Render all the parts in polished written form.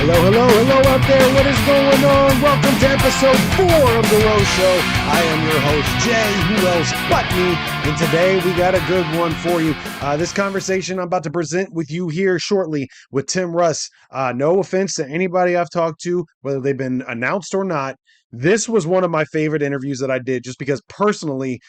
Hello, hello, hello out there. What is going on? Welcome to episode 4 of The Rose Show. I am your host, Jay. Who else but me? And today we got a good one for you. This conversation I'm about to present with you here shortly with Tim Russ. No offense to anybody I've talked to, whether they've been announced or not. This was one of my favorite interviews that I did just because personally,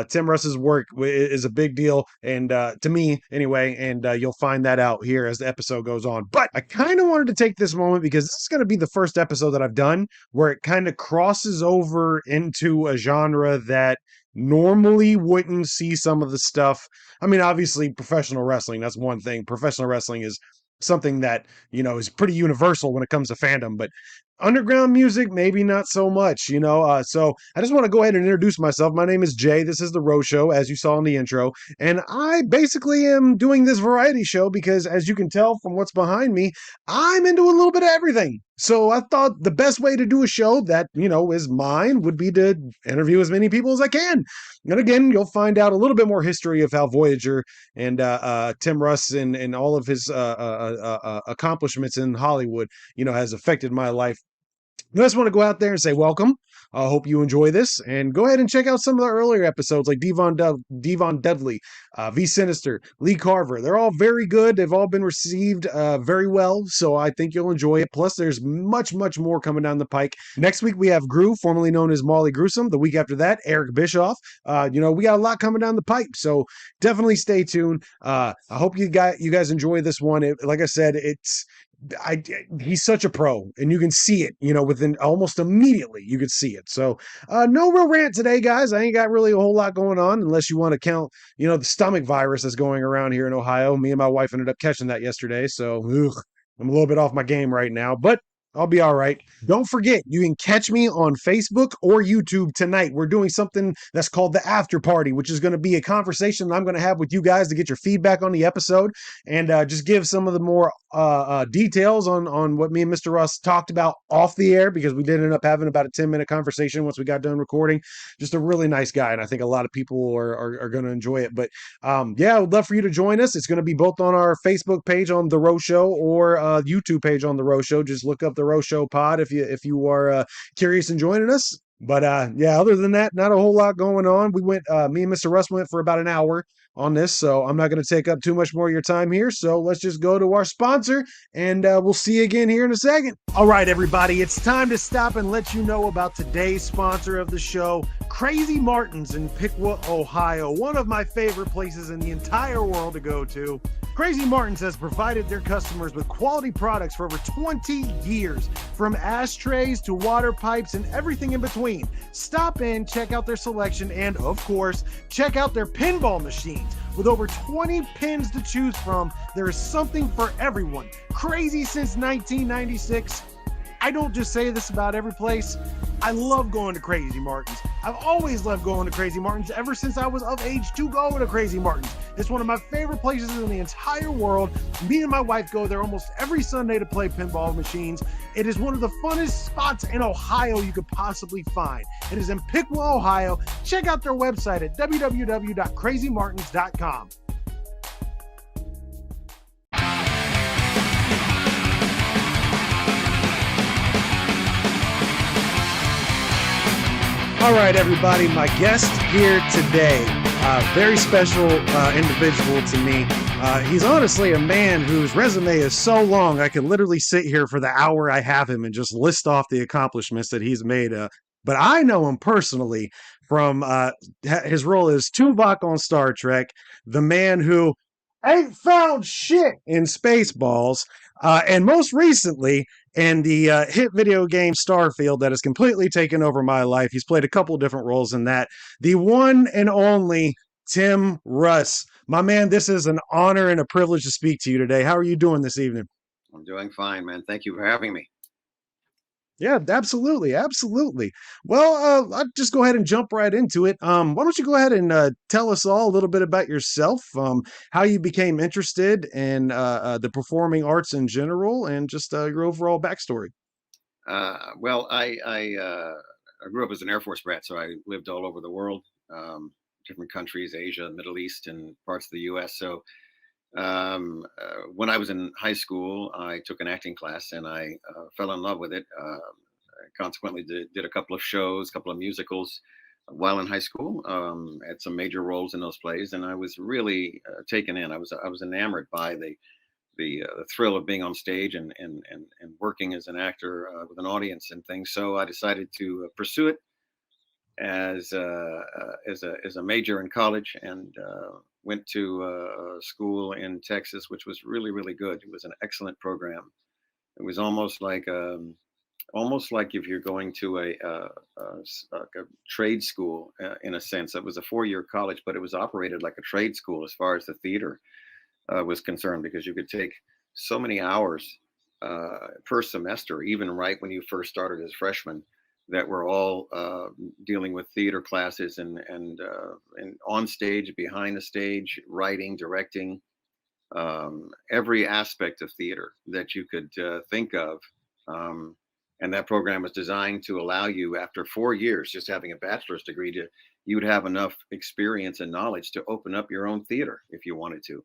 Tim Russ's work is a big deal, and to me anyway, and you'll find that out here as the episode goes on. But I kind of wanted to take this moment because this is going to be the first episode that I've done where it kind of crosses over into a genre that normally wouldn't see some of the stuff. I mean, obviously, professional wrestling, that's one thing. Professional wrestling is something that, is pretty universal when it comes to fandom, but underground music, maybe not so much, so I just want to go ahead and introduce myself. My name is Jay. This is The Rose Show, as you saw in the intro, and I basically am doing this variety show because, as you can tell from what's behind me, I'm into a little bit of everything. So I thought the best way to do a show that, is mine would be to interview as many people as I can. And again, you'll find out a little bit more history of how Voyager and Tim Russ and all of his accomplishments in Hollywood, has affected my life. I just want to go out there and say welcome. I hope you enjoy this, and go ahead and check out some of the earlier episodes like Devon Dudley, V Sinister, Lee Carver. They're all very good. They've all been received very well, so I think you'll enjoy it. Plus, there's much, much more coming down the pike. Next week, we have Gru, formerly known as Molly Gruesome. The week after that, Eric Bischoff. We got a lot coming down the pipe, so definitely stay tuned. I hope you guys enjoy this one. Like I said, he's such a pro, and you can see it, within almost immediately you could see it. So no real rant today, guys. I ain't got really a whole lot going on unless you want to count, the stomach virus that's going around here in Ohio. Me and my wife ended up catching that yesterday. So I'm a little bit off my game right now, but I'll be all right. Don't forget, you can catch me on Facebook or YouTube tonight. We're doing something that's called the After Party, which is going to be a conversation I'm going to have with you guys to get your feedback on the episode and just give some of the more details on what me and Mr. Russ talked about off the air, because we did end up having about a 10-minute conversation once we got done recording. Just a really nice guy, and I think a lot of people are going to enjoy it. But I would love for you to join us. It's going to be both on our Facebook page on The Rose Show or YouTube page on The Rose Show. Just look up The Rose Show Pod if you are curious in joining us. But other than that, not a whole lot going on. We went, me and Mr. Russ went for about an hour on this, so I'm not going to take up too much more of your time here. So let's just go to our sponsor, and we'll see you again here in a second. All right, everybody, it's time to stop and let you know about today's sponsor of the show, Crazy Martin's in Piqua, Ohio, one of my favorite places in the entire world to go to. Crazy Martin's has provided their customers with quality products for over 20 years, from ashtrays to water pipes and everything in between. Stop in, check out their selection, and of course, check out their pinball machines. With over 20 pins to choose from, there is something for everyone. Crazy since 1996. I don't just say this about every place. I love going to Crazy Martin's. I've always loved going to Crazy Martin's ever since I was of age to go to Crazy Martin's. It's one of my favorite places in the entire world. Me and my wife go there almost every Sunday to play pinball machines. It is one of the funnest spots in Ohio you could possibly find. It is in Piqua, Ohio. Check out their website at www.crazymartins.com. All right, everybody, my guest here today, very special individual to me. He's honestly a man whose resume is so long, I could literally sit here for the hour I have him and just list off the accomplishments that he's made. But I know him personally from his role as Tuvok on Star Trek, the man who ain't found shit in Spaceballs, and most recently in the hit video game Starfield that has completely taken over my life. He's played a couple different roles in that. The one and only Tim Russ. My man, this is an honor and a privilege to speak to you today. How are you doing this evening? I'm doing fine, man. Thank you for having me. Yeah, absolutely. Absolutely. Well, I'll just go ahead and jump right into it. Why don't you go ahead and tell us all a little bit about yourself, how you became interested in the performing arts in general, and just your overall backstory. Well, I grew up as an Air Force brat, so I lived all over the world, different countries, Asia, Middle East, and parts of the U.S. So When I was in high school, I took an acting class and I fell in love with it. Consequently, did a couple of shows, a couple of musicals while in high school. Had some major roles in those plays, and I was really taken in. I was enamored by the thrill of being on stage and working as an actor with an audience and things. So I decided to pursue it as a major in college, and went to school in Texas, which was really really good. It was an excellent program. It was almost like if you're going to like a trade school in a sense. It was a 4-year college, but it was operated like a trade school as far as the theater was concerned, because you could take so many hours per semester, even right when you first started as freshmen, that were all dealing with theater classes and on stage, behind the stage, writing, directing, every aspect of theater that you could think of. Um, and that program was designed to allow you, after 4 years, just having a bachelor's degree, you would have enough experience and knowledge to open up your own theater if you wanted to.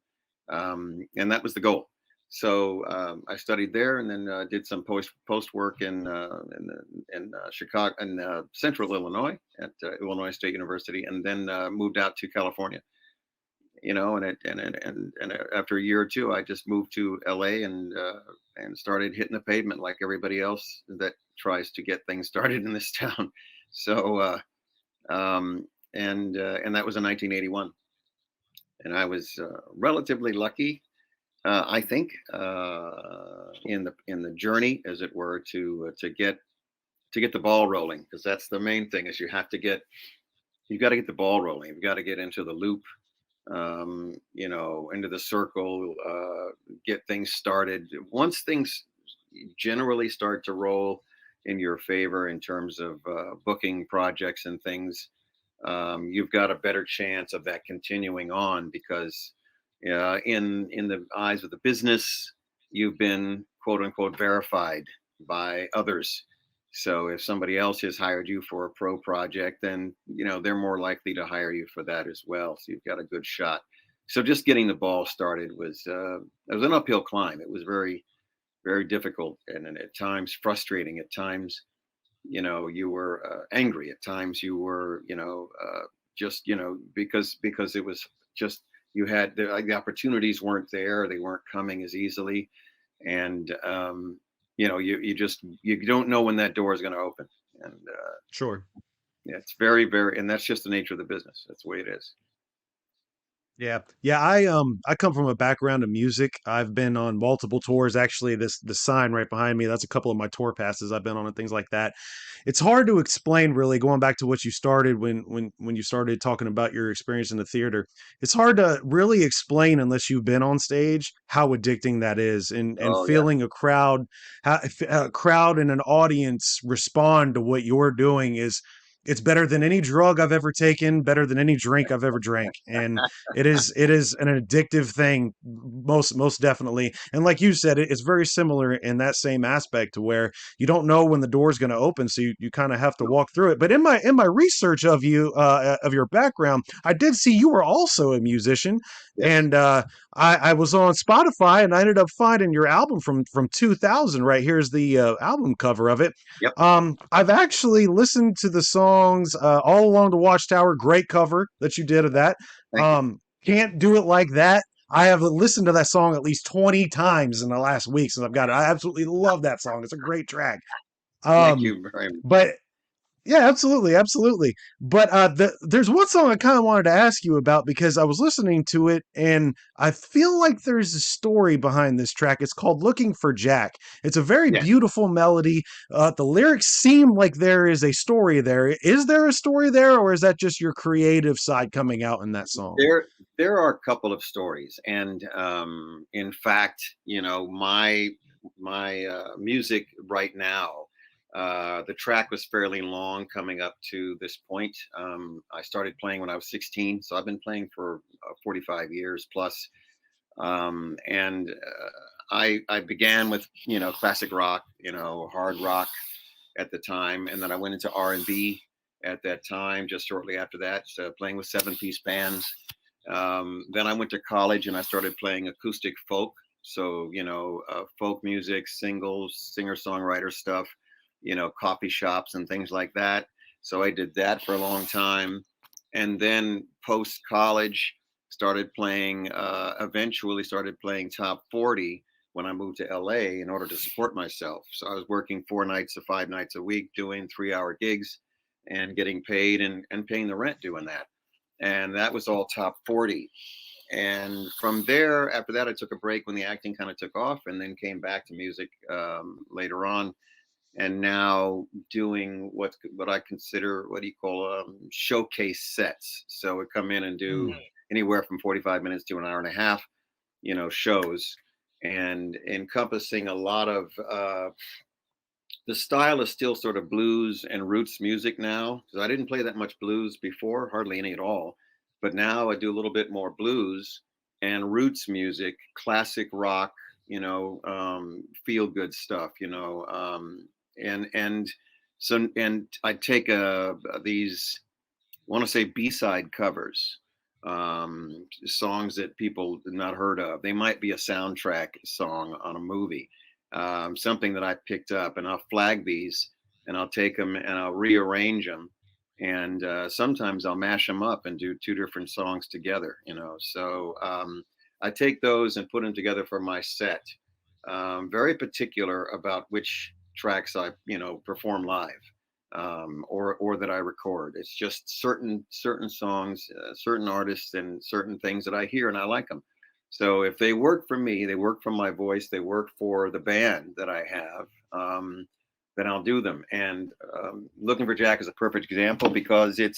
And that was the goal. So I studied there, and then did some post work in Chicago and Central Illinois at Illinois State University, and then moved out to California. And after a year or two, I just moved to LA and started hitting the pavement like everybody else that tries to get things started in this town. So and that was in 1981, and I was relatively lucky, I think, in the journey, as it were, to get the ball rolling, because that's the main thing. Is you got to get the ball rolling. You've got to get into the loop, into the circle, get things started. Once things generally start to roll in your favor in terms of booking projects and things, you've got a better chance of that continuing on, because in the eyes of the business, you've been quote unquote verified by others. So if somebody else has hired you for a pro project, then they're more likely to hire you for that as well. So you've got a good shot. So just getting the ball started was an uphill climb. It was very very difficult, and at times frustrating. At times, you were angry. At times, you were just because it was just you had the opportunities weren't there. They weren't coming as easily, and you don't know when that door is going to open. And Sure. yeah, it's very very, and that's just the nature of the business. That's the way it is. Yeah. Yeah, I come from a background of music. I've been on multiple tours. Actually, the sign right behind me, that's a couple of my tour passes I've been on and things like that. It's hard to explain, really, going back to what you started when you started talking about your experience in the theater. It's hard to really explain unless you've been on stage how addicting that is, and Oh yeah. feeling a crowd and an audience respond to what you're doing is it's better than any drug I've ever taken, better than any drink I've ever drank. And it is an addictive thing, most definitely. And like you said, it's very similar in that same aspect, to where you don't know when the door is going to open, so you kind of have to walk through it. But in my research of you, of your background, I did see you were also a musician. Yes. And I was on Spotify, and I ended up finding your album from 2000. Right here's the album cover of it. Yep. I've actually listened to the songs all along the Watchtower. Great cover that you did of that. Thank you. Can't do it like that. I have listened to that song at least 20 times in the last week since I've got it. I absolutely love that song. It's a great track. Thank Um, you very much. but yeah, absolutely, absolutely. But there's one song I kind of wanted to ask you about, because I was listening to it and I feel like there's a story behind this track. It's called "Looking for Jack." It's a very Yeah. beautiful melody. The lyrics seem like there is a story there. Is there a story there, or is that just your creative side coming out in that song? There are a couple of stories, and in fact, my music right now, the track was fairly long coming up to this point. I started playing when I was 16, so I've been playing for 45 years plus. And I began with classic rock, hard rock at the time, and then I went into R&B at that time. Just shortly after that, so playing with 7-piece bands, Then I went to college and I started playing acoustic folk. So, folk music, singles, singer songwriter stuff, coffee shops and things like that. So I did that for a long time. And then post college, eventually started playing top 40 when I moved to LA in order to support myself. So I was working 4 nights to 5 nights a week, doing 3-hour gigs and getting paid and paying the rent doing that. And that was all top 40. And from there, after that, I took a break when the acting kind of took off, and then came back to music later on. And now doing what I consider, what do you call, showcase sets. So we come in and do anywhere from 45 minutes to an hour and a half, shows, and encompassing a lot of the style is still sort of blues and roots music now, because I didn't play that much blues before, hardly any at all. But now I do a little bit more blues and roots music, classic rock, feel good stuff, and so and I take these, I want to say, B-side covers, songs that people have not heard of. They might be a soundtrack song on a movie, something that I picked up, and I'll flag these, and I'll take them and I'll rearrange them, and sometimes I'll mash them up and do two different songs together. So I take those and put them together for my set. Very particular about which tracks I perform live, or that I record. It's just certain songs, certain artists, and certain things that I hear and I like them. So if they work for me, they work for my voice, they work for the band that I have, then I'll do them. And Looking for Jack is a perfect example, because it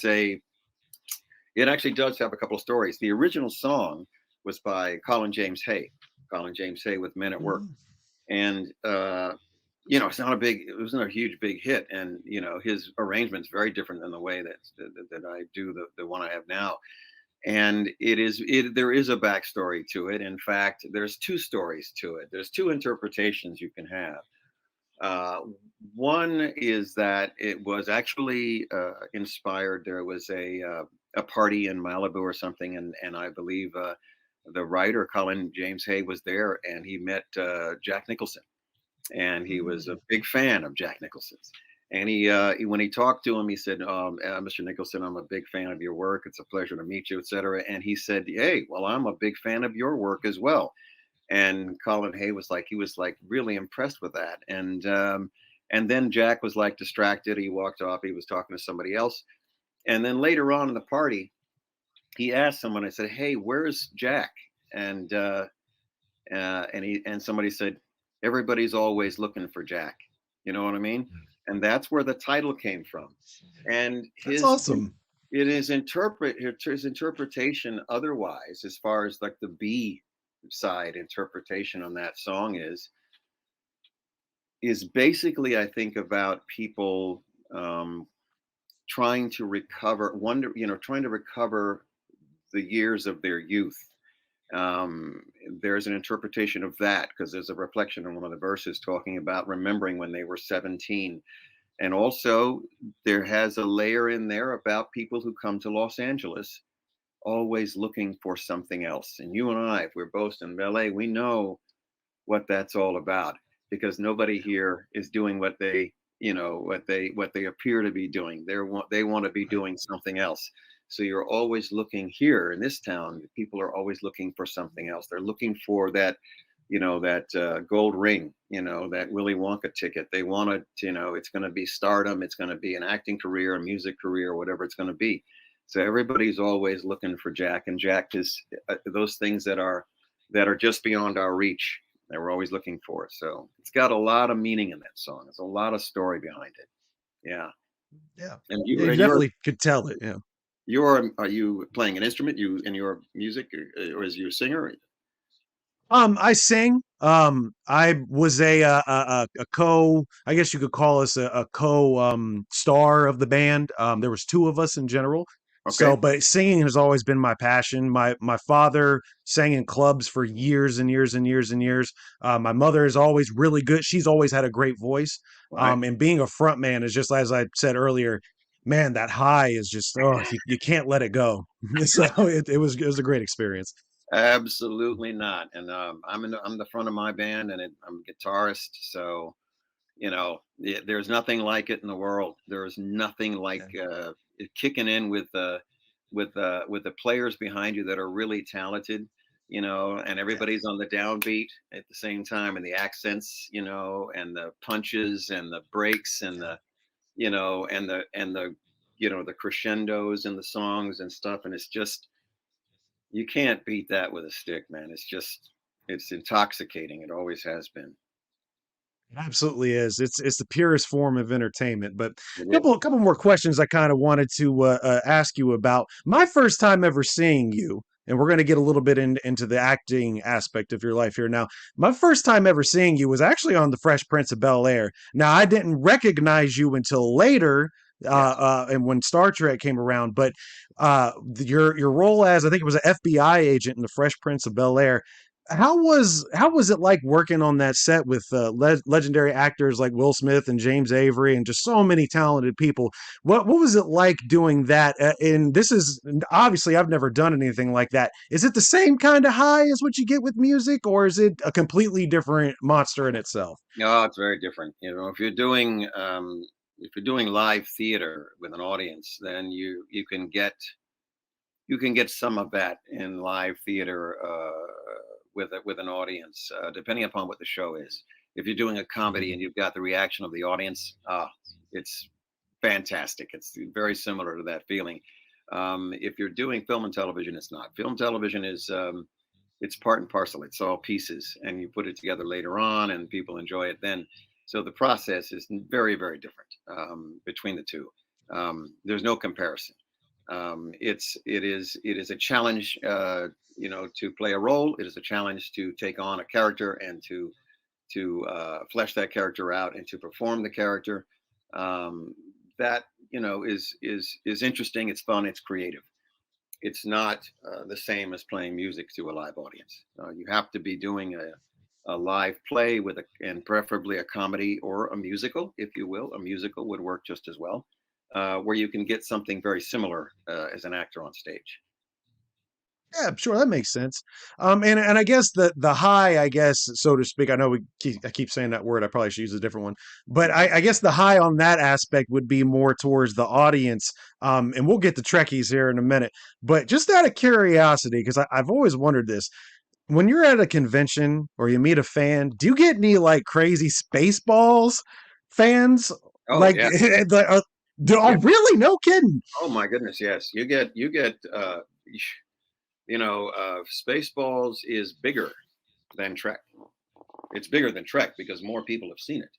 actually does have a couple of stories. The original song was by Colin James Hay with Men at Work. And it wasn't a huge big hit, and his arrangement's very different than the way that I do the one I have now. And there is a backstory to it. In fact, there's two stories to it. There's two interpretations you can have. One is that it was actually inspired. There was a party in Malibu or something, and I believe the writer Colin James Hay was there, and he met Jack Nicholson, and he was a big fan of Jack Nicholson's. And when he talked to him, he said, "Mr. Nicholson, I'm a big fan of your work. It's a pleasure to meet you, etc." And he said, "Hey, well, I'm a big fan of your work as well." And Colin Hay was like really impressed with that. And then Jack was like distracted. He walked off. He was talking to somebody else. And then later on in the party, he asked someone. I said, "Hey, where's Jack?" And somebody said, "Everybody's always looking for Jack." You know what I mean? And that's where the title came from. And That's awesome. His interpretation otherwise, as far as like the B side interpretation on that song is basically, I think, about people trying to recover the years of their youth. There's an interpretation of that, because there's a reflection in one of the verses talking about remembering when they were 17. And also there has a layer in there about people who come to Los Angeles always looking for something else. And you and I, if we're both in LA, we know what that's all about, because nobody here is doing what they appear to be doing. They want to be doing something else. So you're always looking here in this town. People are always looking for something else. They're looking for that, gold ring, that Willy Wonka ticket. They want it, it's going to be stardom. It's going to be an acting career, a music career, whatever it's going to be. So everybody's always looking for Jack, and Jack is those things that are just beyond our reach, that we're always looking for. So it's got a lot of meaning in that song. There's a lot of story behind it. Yeah. Yeah. And you definitely could tell it. Yeah. Are you playing an instrument in your music, or is you a singer? I sing. I was a co, I guess you could call us a co star of the band. There was two of us in general. Okay. So, but singing has always been my passion. My father sang in clubs for years and years and years and years. My mother is always really good. She's always had a great voice. Right. And being a front man is, just as I said earlier, Man, that high is just, oh, you can't let it go. So it was a great experience. Absolutely not. And I'm the front of my band, and I'm a guitarist. So there's nothing like it in the world. There's nothing like Yeah. it kicking in with the players behind you that are really talented. And Yeah. everybody's on the downbeat at the same time, and the accents, and the punches and the breaks and Yeah. the crescendos and the songs and stuff. And it's just, you can't beat that with a stick, man. It's intoxicating. It always has been. It absolutely is. It's the purest form of entertainment. But It is. couple more questions I kind of wanted to ask you about. My first time ever seeing you, and we're going to get a little bit into the acting aspect of your life here now. My first time ever seeing you was actually on The Fresh Prince of Bel Air. Now I didn't recognize you until later, Yeah. and when Star Trek came around. But your role as, I think it was an FBI agent in The Fresh Prince of Bel Air, how was it like working on that set with legendary actors like Will Smith and James Avery and just so many talented people? What was it like doing that? And this is obviously, I've never done anything like that. Is it the same kind of high as what you get with music, or is it a completely different monster in itself? No, it's very different. If you're doing live theater with an audience, then you can get some of that in live theater with an audience, depending upon what the show is. If you're doing a comedy Mhm. and you've got the reaction of the audience, it's fantastic. It's very similar to that feeling. If you're doing film and television, it's not. Film television is it's part and parcel. It's all pieces, and you put it together later on, and people enjoy it then. So the process is very, very different between the two. There's no comparison. It is a challenge, to play a role. It is a challenge to take on a character and to flesh that character out and to perform the character. That is interesting. It's fun. It's creative. It's not the same as playing music to a live audience. You have to be doing a live play and preferably a comedy or a musical, if you will. A musical would work just as well, where you can get something very similar as an actor on stage. Yeah, sure, that makes sense. And I guess the high, I guess, so to speak. I know I keep saying that word. I probably should use a different one, but I guess the high on that aspect would be more towards the audience. And we'll get to Trekkies here in a minute. But just out of curiosity, because I've always wondered this: when you're at a convention or you meet a fan, do you get any like crazy Spaceballs fans? Oh Like, yeah, yeah. oh, really? No kidding. Oh my goodness, yes. You get Spaceballs is bigger than Trek. It's bigger than Trek because more people have seen it.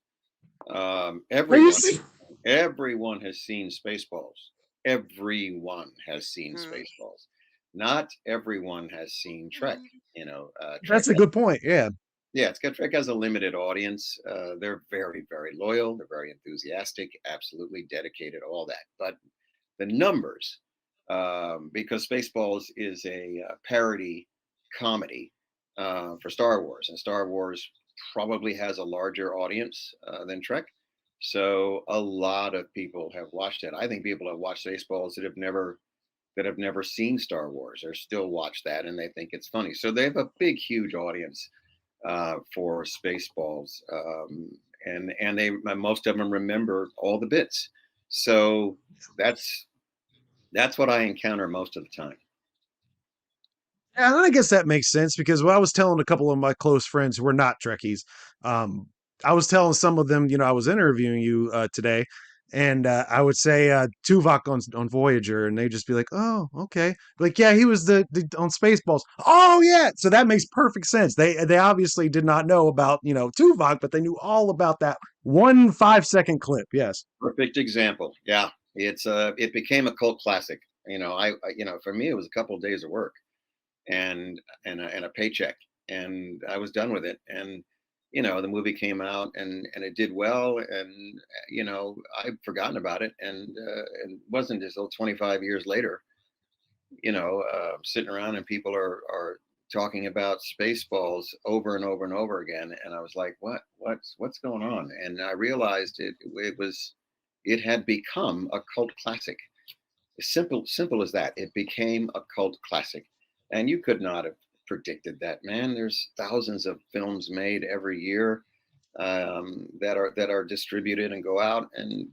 Are you Everyone see? everyone has seen Spaceballs. Everyone has seen Mm. Spaceballs. Not everyone has seen Trek. Mhm. Trek That's a good point. Yeah. Yeah, it's got Trek has a limited audience. They're very, very loyal. They're very enthusiastic, absolutely dedicated, all that. But the numbers, because Spaceballs is a parody comedy for Star Wars, and Star Wars probably has a larger audience than Trek. So a lot of people have watched it. I think people have watched Spaceballs that have never seen Star Wars or still watch that, and they think it's funny. So they have a big, huge audience for Spaceballs, and most of them remember all the bits. So that's that's what I encounter most of the time. Yeah, and I guess that makes sense because when I was telling a couple of my close friends who were not Trekkies, um, I was telling some of them, I was interviewing you today, and I would say Tuvok on Voyager, and they'd just be like, "Oh, okay," like, "Yeah, he was the on Spaceballs." Oh, yeah, so that makes perfect sense. They obviously did not know about Tuvok, but they knew all about that one 5-second clip. Yes. Perfect example. Yeah, it became a cult classic. For me, it was a couple of days of work and a paycheck, and I was done with it. And the movie came out and it did well, and I'd forgotten about it, and it wasn't until 25 years later, sitting around and people are talking about Spaceballs over and over and over again, and I was like, what's going on? And I realized it was it had become a cult classic. Simple as that. It became a cult classic, and you could not have predicted that, man. There's thousands of films made every year, that are distributed and go out, and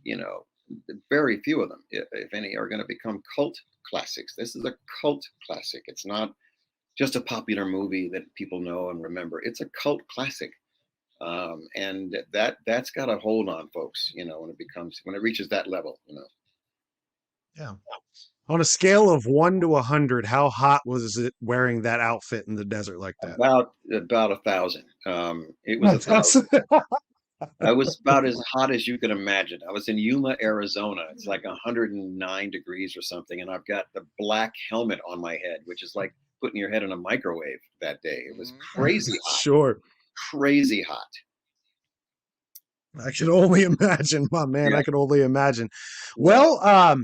very few of them, if any, are going to become cult classics. This is a cult classic. It's not just a popular movie that people know and remember. It's a cult classic, and that's got a hold on folks. When it reaches that level. Yeah. On a scale of 1 to 100, how hot was it wearing that outfit in the desert like that? About 1,000. It was a That's thousand. I was about as hot as you could imagine. I was in Yuma, Arizona. It's like 109 degrees or something, and I've got the black helmet on my head, which is like putting your head in a microwave that day. It was crazy hot, sure. crazy hot. I can only imagine, my man. Yeah, I can only imagine. yeah. Well,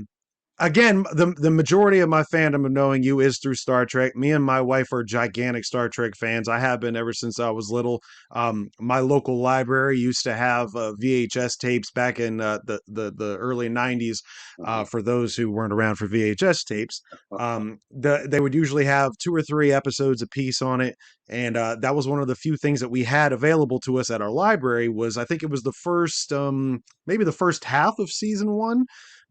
again, the majority of my fandom of knowing you is through Star Trek. Me and my wife are gigantic Star Trek fans. I have been ever since I was little. My local library used to have VHS tapes back in the early '90s. Uh-huh. For those who weren't around for VHS tapes, they would usually have 2 or 3 episodes a piece on it, and that was one of the few things that we had available to us at our library. Was I think it was the first, maybe the first half of season 1.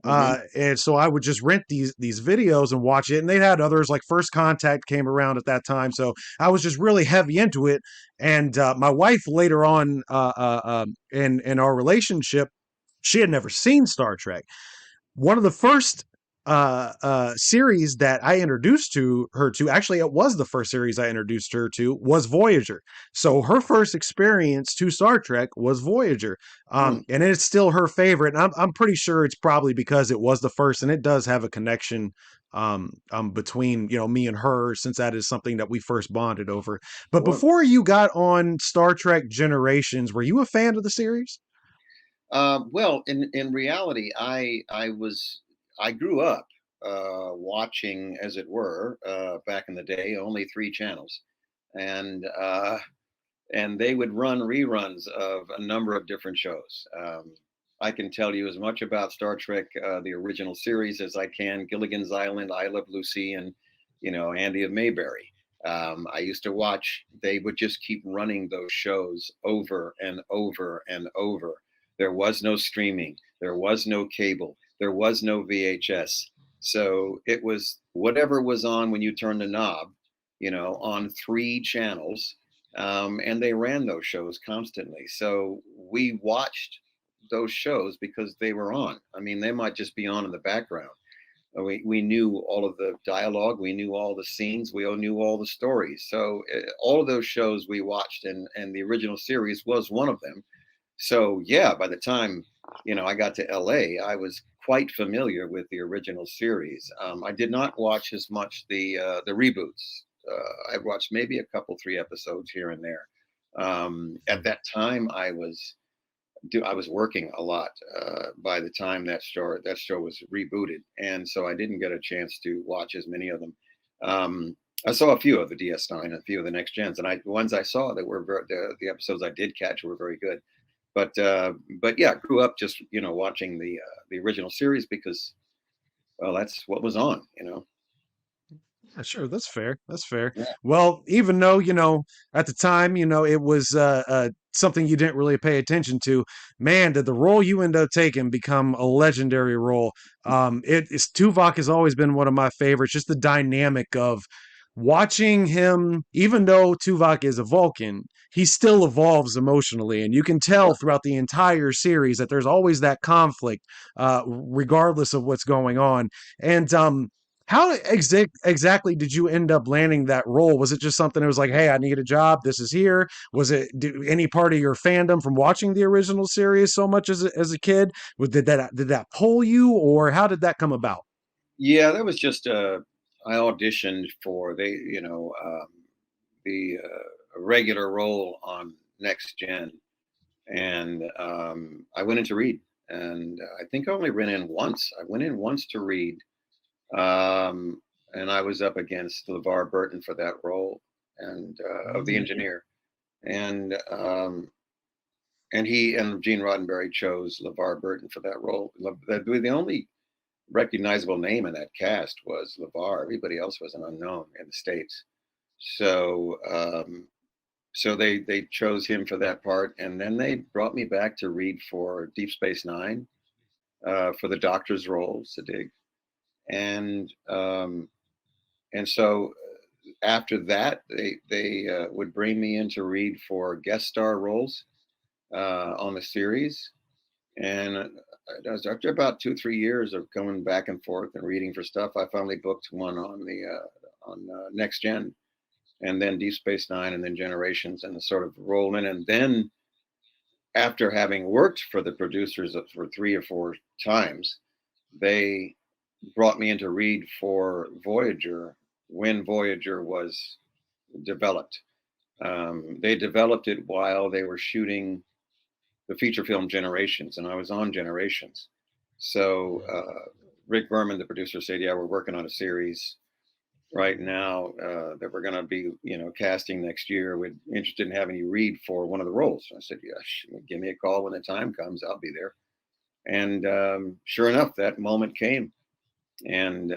Hmm. And so I would just rent these videos and watch it. And they had others, like First Contact came around at that time, so I was just really heavy into it. And my wife later on, in our relationship, she had never seen Star Trek. One of the first series that I introduced to her to, actually, it was the first series I introduced her to, was Voyager. So her first experience to Star Trek was Voyager, and it's still her favorite. And I'm pretty sure it's probably because it was the first, and it does have a connection between me and her, since that is something that we first bonded over. But Sure. before you got on Star Trek Generations, were you a fan of the series? Well, in reality, I grew up watching, as it were, back in the day, only 3 channels, and they would run reruns of a number of different shows. I can tell you as much about Star Trek, the original series, as I can. Gilligan's Island, I Love Lucy, and Andy of Mayberry. I used to watch. They would just keep running those shows over and over and over. There was no streaming. There was no cable. There was no VHS. So it was whatever was on when you turned the knob, on 3 channels, and they ran those shows constantly. So we watched those shows because they were on. I mean, they might just be on in the background. We knew all of the dialogue, we knew all the scenes, we all knew all the stories. So all of those shows we watched, and the original series was one of them. So yeah, by the time I got to LA, I was quite familiar with the original series. I did not watch as much the reboots. I watched maybe a couple, 3 episodes here and there. At that time, I was working a lot by the time that show was rebooted, and so I didn't get a chance to watch as many of them. I saw a few of the DS9, a few of the next gens, and the ones I saw that were the episodes I did catch were very good. But yeah, grew up just watching the original series because, well, that's what was on. Yeah, sure, that's fair. That's fair. Yeah. Well, even though, at the time, it was something you didn't really pay attention to, man, did the role you end up taking become a legendary role. It's Tuvok has always been one of my favorites, just the dynamic of watching him. Even though Tuvok is a Vulcan, he still evolves emotionally, and you can tell throughout the entire series that there's always that conflict, regardless of what's going on. And how exactly did you end up landing that role? Was it just something that was like, hey, I need a job, this is here? Was it any part of your fandom from watching the original series so much as a kid? Did that pull you, or how did that come about? Yeah, that was just I auditioned for the regular role on Next Gen, and I went in to read, and I think I only went in once. I went in once to read, um, and I was up against LeVar Burton for that role, and of the Mhm. engineer, and and he and Gene Roddenberry chose LeVar Burton for that role. The only recognizable name in that cast was LeVar. Everybody else was an unknown in the States. So so they chose him for that part, and then they brought me back to read for Deep Space Nine, for the Doctor's role, Sadig, and so after that they would bring me in to read for guest star roles on the series, and after about 2 3 years of going back and forth and reading for stuff, I finally booked one on Next Gen, and then Deep Space Nine, and then Generations, and sort of roll in. And then after having worked for the producers for 3 or 4 times, they brought me in to read for Voyager when Voyager was developed. They developed it while they were shooting the feature film Generations, and I was on Generations. So Rick Berman, the producer, said, "Yeah, we're working on a series right now that we're going to be, casting next year. We're interested in having you read for one of the roles." I said, "Yeah, give me a call when the time comes. I'll be there." And sure enough, that moment came, and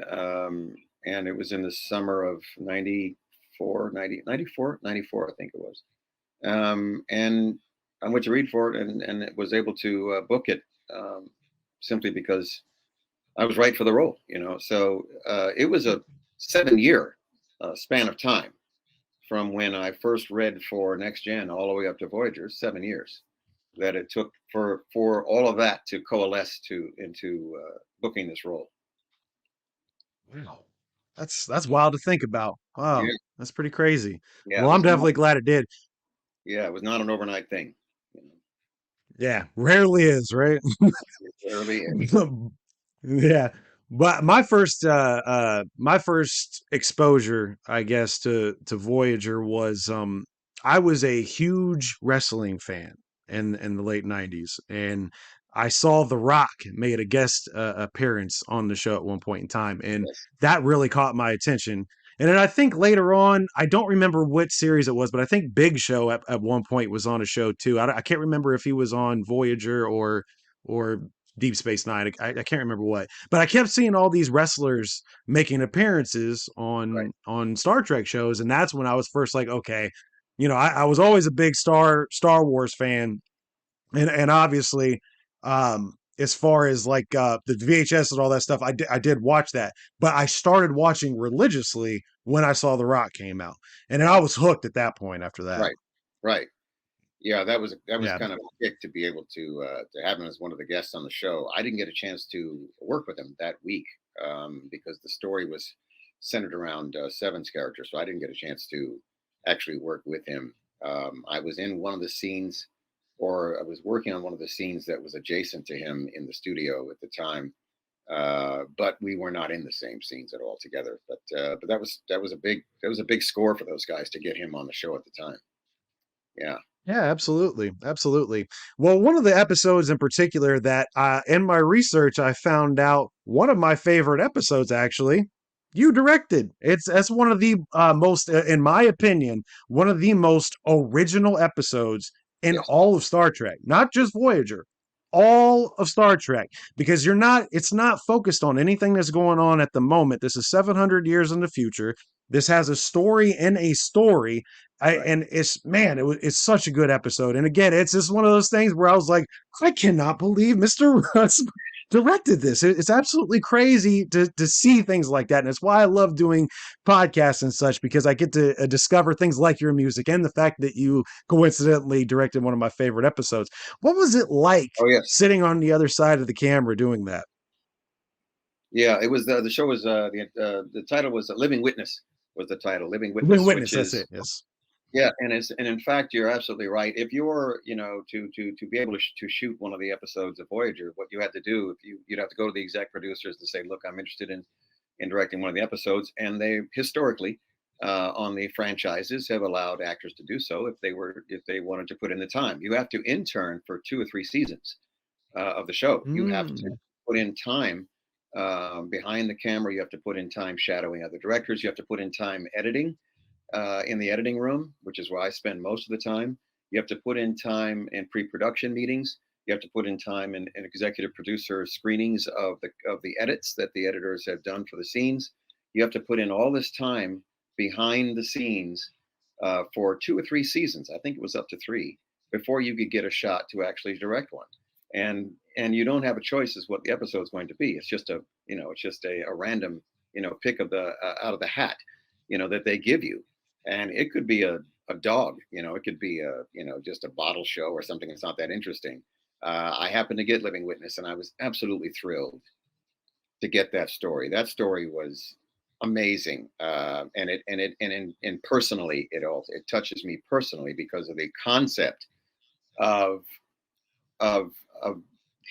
it was in the summer of 94, 90, 94, 94, I think it was. And I went to read for it, and it was able to book it, simply because I was right for the role, So it was a 7 year span of time from when I first read for Next Gen all the way up to Voyager. 7 years that it took for all of that to coalesce into booking this role. Wow. That's wild to think about. Wow. Yeah, That's pretty crazy. yeah, Well, it I'm was not. definitely glad it did. Yeah, it was not an overnight thing. Yeah, rarely is, right? It rarely is. Yeah. But my first exposure, I guess, to Voyager was I was a huge wrestling fan in the late 90s, and I saw The Rock made a guest appearance on the show at one point in time, and Yes, that really caught my attention. And then I think later on, I don't remember what series it was, but I think Big Show at one point was on a show too. I can't remember if he was on Voyager or Deep Space Nine. I can't remember what, but I kept seeing all these wrestlers making appearances right. on Star Trek shows, and that's when I was first like, okay, I was always a big Star Wars fan, and obviously, as far as like the VHS and all that stuff, I did watch that, but I started watching religiously when I saw The Rock came out, and then I was hooked at that point after that. Right, right. Yeah, that was Yeah. kind of a kick to be able to have him as one of the guests on the show. I didn't get a chance to work with him that week, because the story was centered around Seven's character, so I didn't get a chance to actually work with him. I was in one of the scenes, or I was working on one of the scenes that was adjacent to him in the studio at the time, but we were not in the same scenes at all together. But that was a big score for those guys to get him on the show at the time. Yeah. Yeah, absolutely. Absolutely. Well, one of the episodes in particular that in my research, I found out one of my favorite episodes actually, you directed. That's one of the most, in my opinion, one of the most original episodes in Yes. all of Star Trek, not just Voyager, all of Star Trek, because it's not focused on anything that's going on at the moment. This is 700 years in the future. This has a story in a story, Right. and it's such a good episode. And again, it's just one of those things where I was like, I cannot believe Mr. Russ directed this. It's absolutely crazy to see things like that, and it's why I love doing podcasts and such, because I get to discover things like your music and the fact that you coincidentally directed one of my favorite episodes. What was it like Oh yes. sitting on the other side of the camera doing that? Yeah. It was the show was the title was Living Witness, was the title, Living Living Witness, Witness. which That's is, it. Yes. yeah, and in fact you're absolutely right. If you're, to be able to shoot one of the episodes of Voyager, what you had to do, if you'd have to go to the exec producers to say, look, I'm interested in directing one of the episodes, and they historically, on the franchises, have allowed actors to do so if they wanted to put in the time. You have to intern for 2 or 3 seasons of the show. You have to Mm. put in time behind the camera. You have to put in time shadowing other directors. You have to put in time editing in the editing room, which is where I spend most of the time. You have to put in time in pre-production meetings. You have to put in time in executive producer screenings of the edits that the editors have done for the scenes. You have to put in all this time behind the scenes for 2 or 3 seasons. I think it was up to three before you could get a shot to actually direct one. And you don't have a choice as what the episode is going to be. It's just a random pick of the out of the hat that they give you, and it could be a dog. It could be just a bottle show or something that's not that interesting. I happened to get Living Witness, and I was absolutely thrilled to get that story. That story was amazing, and personally, it touches me personally because of the concept of of of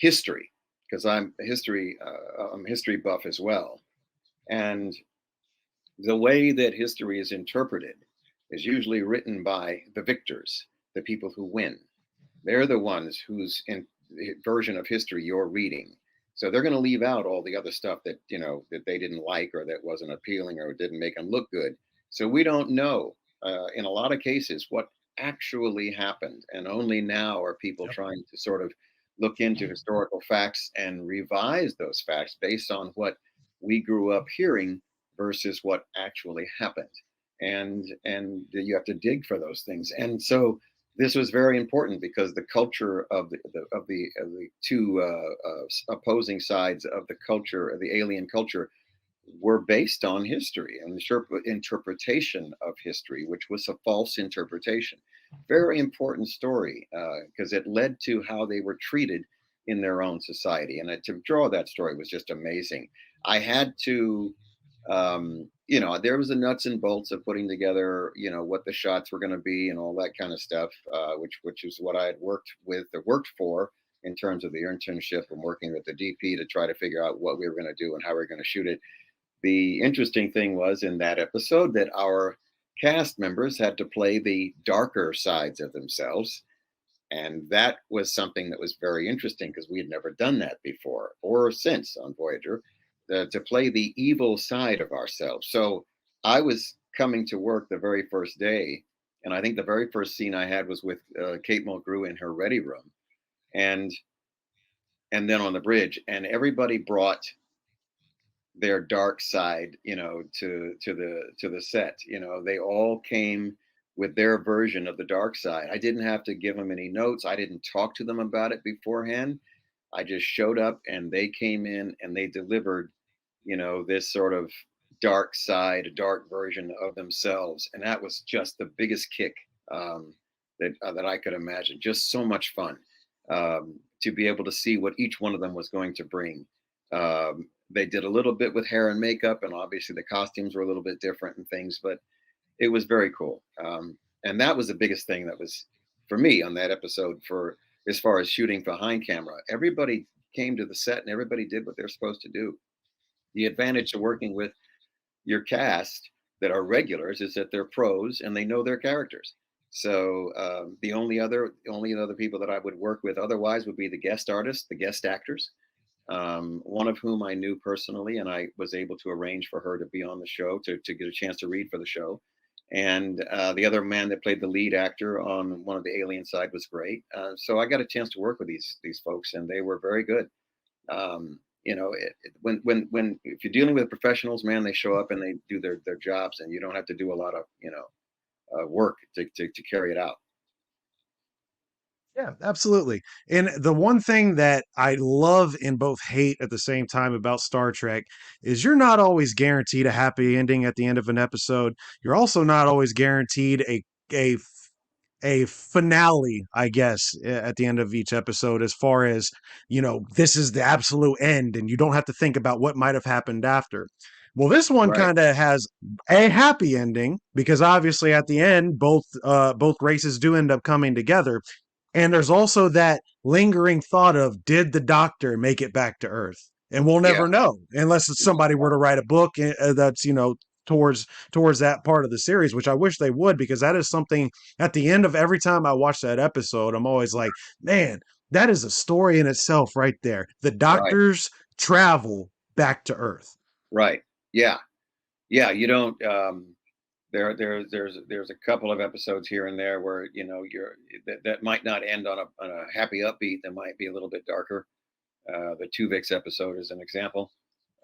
history, because I'm a history buff as well, and the way that history is interpreted is usually written by the victors, the people who win. They're the ones whose version of history you're reading. So they're going to leave out all the other stuff that they didn't like, or that wasn't appealing, or didn't make them look good. So we don't know in a lot of cases what actually happened, and only now are people Yep. trying to sort of look into historical facts and revise those facts based on what we grew up hearing versus what actually happened. And you have to dig for those things. And so this was very important because the culture of the two opposing sides of the culture, of the alien culture, were based on history and the interpretation of history, which was a false interpretation. Very important story because it led to how they were treated in their own society. And to draw that story was just amazing. I had to there was the nuts and bolts of putting together, what the shots were going to be and all that kind of stuff, which is what I had worked for in terms of the internship and working with the DP to try to figure out what we were going to do and how we were going to shoot it. The interesting thing was in that episode that our cast members had to play the darker sides of themselves. And that was something that was very interesting because we had never done that before or since on Voyager, to play the evil side of ourselves. So I was coming to work the very first day, and I think the very first scene I had was with Kate Mulgrew in her ready room, and then on the bridge, and everybody brought their dark side, to the set. They all came with their version of the dark side. I didn't have to give them any notes. I didn't talk to them about it beforehand. I just showed up and they came in and they delivered, this sort of dark side, a dark version of themselves. And that was just the biggest kick that I could imagine. Just so much fun to be able to see what each one of them was going to bring. They did a little bit with hair and makeup, and obviously the costumes were a little bit different and things, but it was very cool. And that was the biggest thing that was for me on that episode, for as far as shooting behind camera. Everybody came to the set and everybody did what they're supposed to do. The advantage of working with your cast that are regulars is that they're pros and they know their characters. So the only other people that I would work with otherwise would be the guest artists, the guest actors, one of whom I knew personally, and I was able to arrange for her to be on the show to get a chance to read for the show. And the other man that played the lead actor on one of the alien side was great. So I got a chance to work with these folks, and they were very good. When if you're dealing with professionals, man, they show up and they do their jobs, and you don't have to do a lot of work to carry it out. Yeah, absolutely. And the one thing that I love and both hate at the same time about Star Trek is you're not always guaranteed a happy ending at the end of an episode. You're also not always guaranteed a a finale, I guess, at the end of each episode, as far as, this is the absolute end and you don't have to think about what might have happened after. Well, this one Right. kind of has a happy ending because obviously at the end, both races do end up coming together. And there's also that lingering thought of, did the doctor make it back to Earth? And we'll Yeah. never know unless somebody were to write a book that's, towards that part of the series, which I wish they would, because that is something at the end of every time I watch that episode, I'm always like, man, that is a story in itself right there. The Right. doctors travel back to Earth. Right. Yeah. Yeah. You don't. there's a couple of episodes here and there where that might not end on a happy upbeat. That might be a little bit darker. The Tuvix episode is an example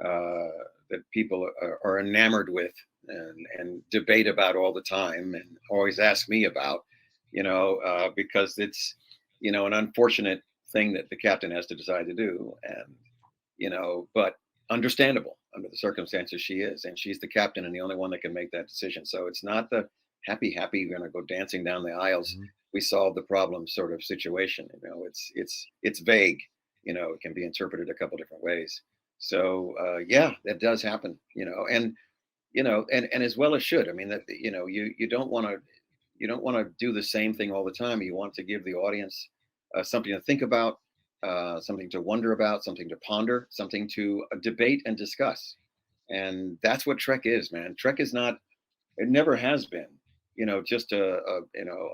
that people are enamored with and debate about all the time and always ask me about, because it's, an unfortunate thing that the captain has to decide to do. And, but understandable under the circumstances she is. And she's the captain and the only one that can make that decision. So it's not the happy, we're going to go dancing down the aisles. Mhm. We solve the problem sort of situation. It's vague. It can be interpreted a couple different ways. So yeah, that does happen. And as well as should. I mean, that you don't want to do the same thing all the time. You want to give the audience something to think about, something to wonder about, something to ponder, something to debate and discuss. And that's what Trek is, man. Trek is not. It never has been. Just a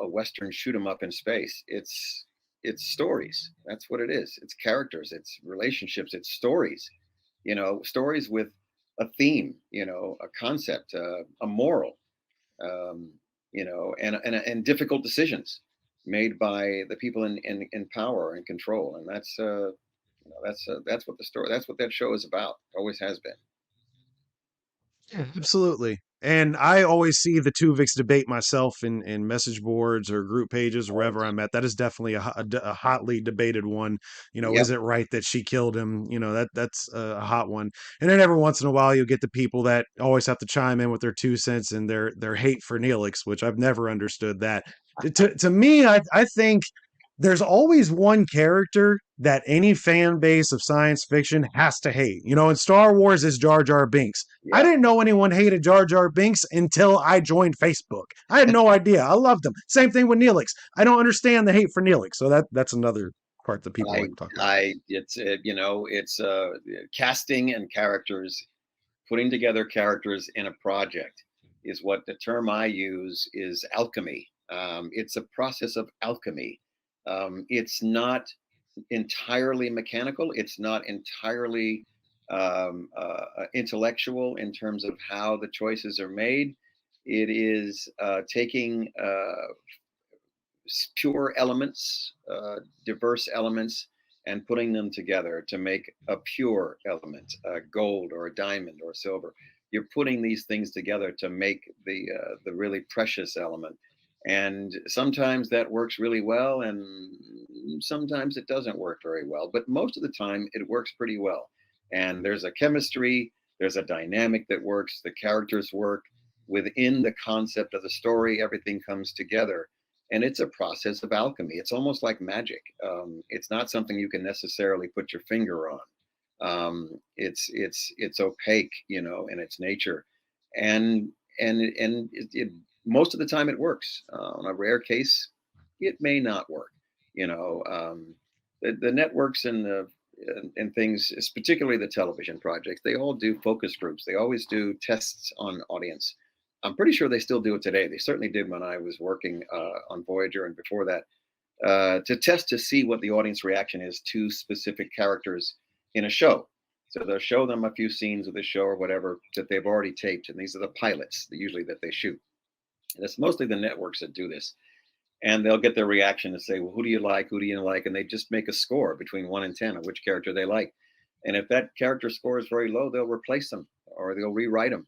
Western shoot 'em up in space. It's stories. That's what it is. It's characters. It's relationships. It's stories. Stories with a theme. A concept, a moral, and difficult decisions made by the people in power and control. And that's what the story. That's what that show is about. Always has been. Yeah, absolutely. And I always see the Tuvix debate myself in message boards or group pages, wherever I'm at. That is definitely a hotly debated one. Is Yep. it right that she killed him? That's a hot one. And then every once in a while, you get the people that always have to chime in with their 2 cents and their hate for Neelix, which I've never understood that. To me, I think there's always one character that any fan base of science fiction has to hate. In Star Wars is Jar Jar Binks. I Yep. didn't know anyone hated Jar Jar Binks until I joined Facebook. I had no idea. I loved him. Same thing with Neelix. I don't understand the hate for Neelix. So that's another part that people I like to talk about. I it's casting and characters, putting together characters in a project is what the term I use is alchemy. It's a process of alchemy. It's not entirely mechanical. It's not entirely intellectual in terms of how the choices are made. It is taking pure elements, diverse elements, and putting them together to make a pure element, gold or a diamond or silver. You're putting these things together to make the really precious element. And sometimes that works really well, and sometimes it doesn't work very well. But most of the time, it works pretty well. And there's a chemistry, there's a dynamic that works. The characters work within the concept of the story. Everything comes together, and it's a process of alchemy. It's almost like magic. It's not something you can necessarily put your finger on. It's opaque, in its nature, and most of the time it works. On a rare case, it may not work. The networks and things, particularly the television projects, they all do focus groups. They always do tests on audience. I'm pretty sure they still do it today. They certainly did when I was working on Voyager and before that, to test to see what the audience reaction is to specific characters in a show. So they'll show them a few scenes of the show or whatever that they've already taped, and these are the pilots usually that they shoot. And it's mostly the networks that do this. And they'll get their reaction and say, well, who do you like? Who do you like? And they just make a score between 1 and 10 of which character they like. And if that character score is very low, they'll replace them or they'll rewrite them.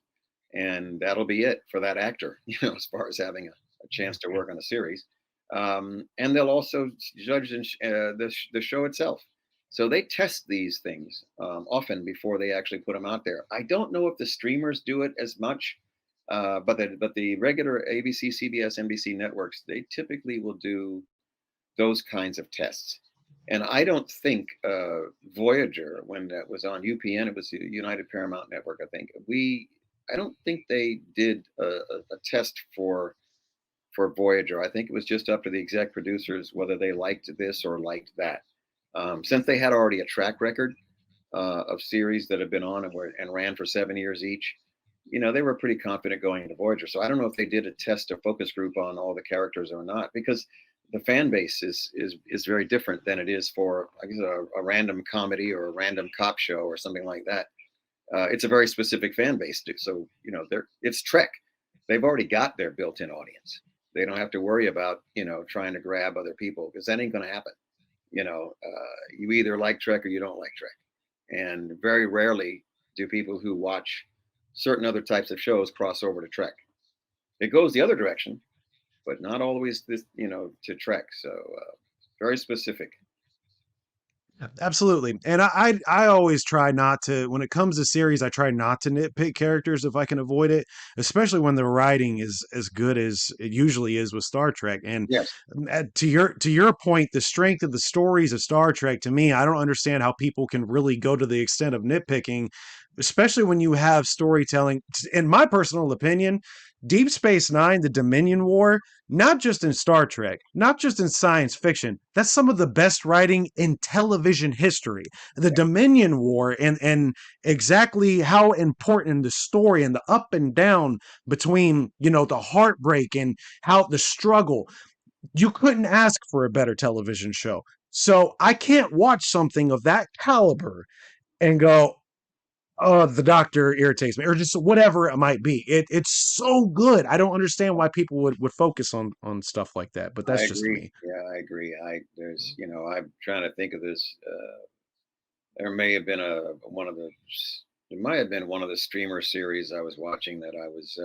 And that'll be it for that actor, as far as having a chance to work on a series. And they'll also judge the show itself. So they test these things often before they actually put them out there. I don't know if the streamers do it as much, but the regular ABC, CBS, NBC networks, they typically will do those kinds of tests. And I don't think Voyager, when that was on UPN, it was the United Paramount Network, I think. I don't think they did a test for Voyager. I think it was just up to the exec producers whether they liked this or liked that. Since they had already a track record of series that have been on and ran for 7 years each, they were pretty confident going into Voyager. So I don't know if they did a test or focus group on all the characters or not, because the fan base is very different than it is for, I guess, a random comedy or a random cop show or something like that. It's a very specific fan base. So it's Trek. they've already got their built-in audience. They don't have to worry about, trying to grab other people, because that ain't going to happen. You either like Trek or you don't like Trek. And very rarely do people who watch certain other types of shows cross over to Trek. It goes the other direction, but not always this, to Trek. So very specific. Absolutely. And I always try not to, when it comes to series, I try not to nitpick characters if I can avoid it, especially when the writing is as good as it usually is with Star Trek. And Yes, to your point, the strength of the stories of Star Trek, to me, I don't understand how people can really go to the extent of nitpicking, especially when you have storytelling. In my personal opinion, Deep Space Nine, the Dominion War, not just in Star Trek, not just in science fiction. That's some of the best writing in television history. The Dominion War and exactly how important the story and the up and down between, the heartbreak and how the struggle. You couldn't ask for a better television show. So I can't watch something of that caliber and go, oh, the doctor irritates me, or just whatever it might be. It's so good. I don't understand why people would focus on stuff like that, but I that's just agree. me. Yeah, I agree. I'm trying to think of this. There may have been it might have been one of the streamer series I was watching that I was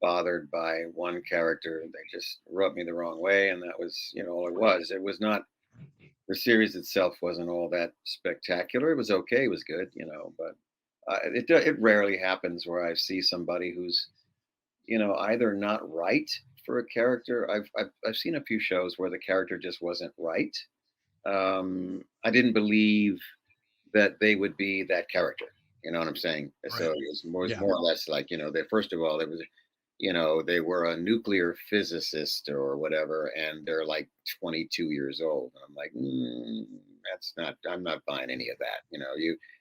bothered by one character. They just rubbed me the wrong way, and that was, all it was. It was not, the series itself wasn't all that spectacular. It was okay. It was good, but it rarely happens where I see somebody who's, either not right for a character. I've seen a few shows where the character just wasn't right. I didn't believe that they would be that character. You know what I'm saying? So Right. it was Yeah. more or less like, they, first of all, there was, they were a nuclear physicist or whatever, and they're like 22 years old. And I'm like, that's not, I'm not buying any of that.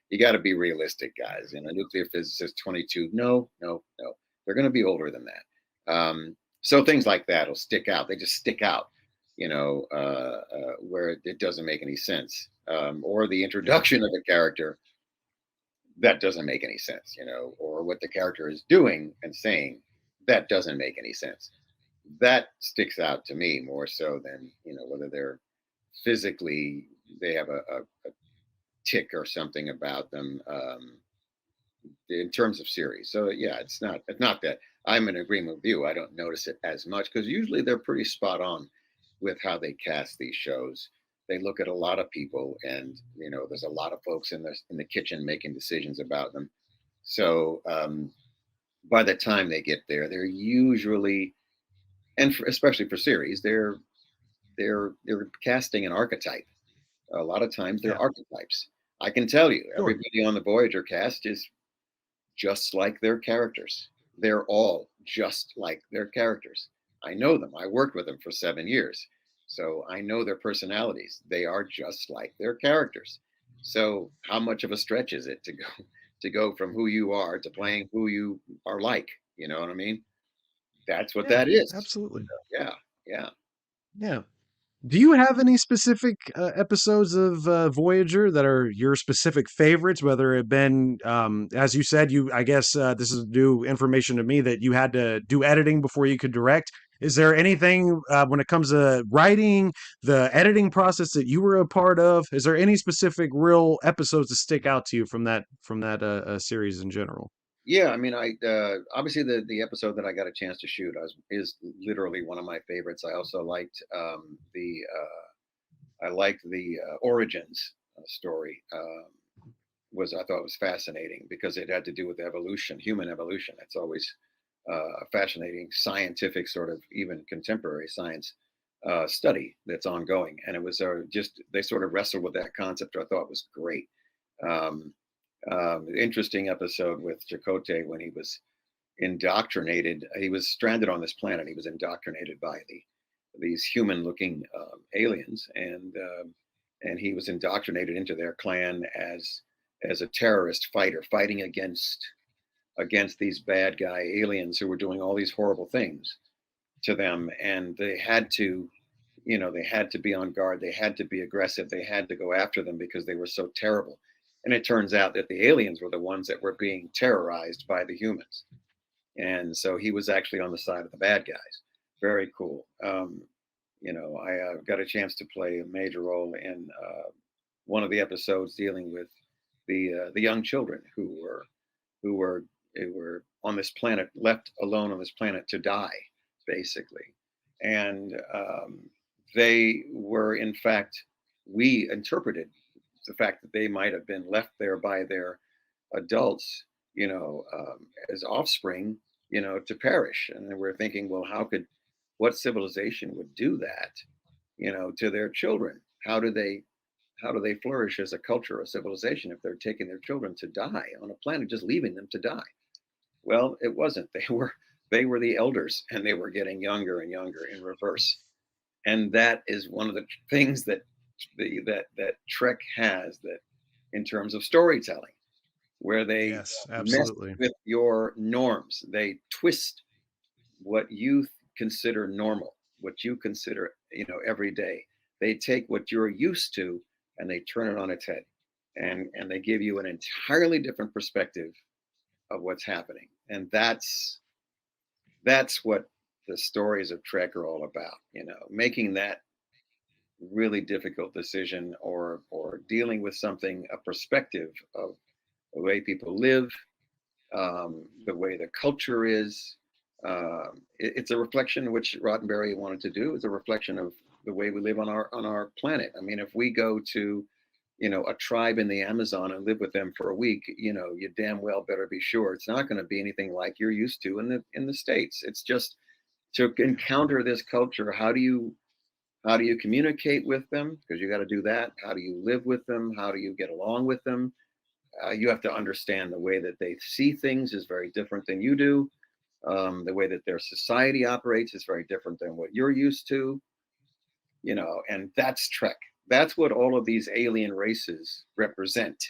You got to be realistic, guys. Nuclear physicist, 22. No, no, no. They're going to be older than that. So things like that will stick out. They just stick out, where it doesn't make any sense. Or the Yeah. introduction of a character that doesn't make any sense, or what the character is doing and saying that doesn't make any sense. That sticks out to me more so than, whether they're physically, they have a tick or something about them, in terms of series. So yeah, it's not that I'm in agreement with you. I don't notice it as much because usually they're pretty spot on with how they cast these shows. They look at a lot of people, and there's a lot of folks in the kitchen making decisions about them. So by the time they get there, they're usually, especially for series, they're casting an archetype. A lot of times they're Yeah. archetypes. I can tell you, Sure. everybody on the Voyager cast is just like their characters. They're all just like their characters. I know them. I worked with them for 7 years. So I know their personalities. They are just like their characters. So how much of a stretch is it to go from who you are to playing who you are like? You know what I mean? That's what Yeah. that is. Absolutely. Yeah. Yeah. Yeah. Do you have any specific episodes of Voyager that are your specific favorites? Whether it been, as you said, I guess this is new information to me that you had to do editing before you could direct. Is there anything when it comes to writing, the editing process that you were a part of? Is there any specific real episodes that stick out to you from that series in general? Yeah, I mean, I obviously the episode that I got a chance to shoot is literally one of my favorites. I also liked the origins story. I thought was fascinating because it had to do with evolution, human evolution. That's always a fascinating scientific, sort of even contemporary science study that's ongoing. And it was just, they sort of wrestled with that concept. I thought was great. Um, Interesting episode with Chakotay when he was indoctrinated. He was stranded on this planet. He was indoctrinated by these human-looking aliens, and he was indoctrinated into their clan as a terrorist fighter, fighting against these bad guy aliens who were doing all these horrible things to them, and they had to be on guard. They had to be aggressive. They had to go after them because they were so terrible. And it turns out that the aliens were the ones that were being terrorized by the humans. and so he was actually on the side of the bad guys. Very cool. I got a chance to play a major role in one of the episodes dealing with the young children who were who were on this planet, left alone on this planet to die, basically, and they were, in fact, we interpreted the fact that they might have been left there by their adults, as offspring, to perish. And then we're thinking, well, what civilization would do that, to their children? How do they flourish as a culture or civilization if they're taking their children to die on a planet, just leaving them to die? Well, it wasn't. They were the elders, and they were getting younger and younger in reverse. And that is one of the things that Trek has, that in terms of storytelling, where they Yes, mess absolutely. with your norms. They twist what you consider normal, what you consider, every day. They take what you're used to and they turn it on its head, and they give you an entirely different perspective of what's happening. And that's what the stories of Trek are all about, making that really difficult decision, or dealing with something, a perspective of the way people live, the way the culture is. It's a reflection, which Roddenberry wanted to do. It's a reflection of the way we live on our planet. I mean, if we go to, a tribe in the Amazon and live with them for a week, you damn well better be sure it's not going to be anything like you're used to in the States. It's just, to encounter this culture. How do you communicate with them? Because you got to do that. How do you live with them? How do you get along with them? You have to understand the way that they see things is very different than you do. The way that their society operates is very different than what you're used to, and that's Trek. That's what all of these alien races represent.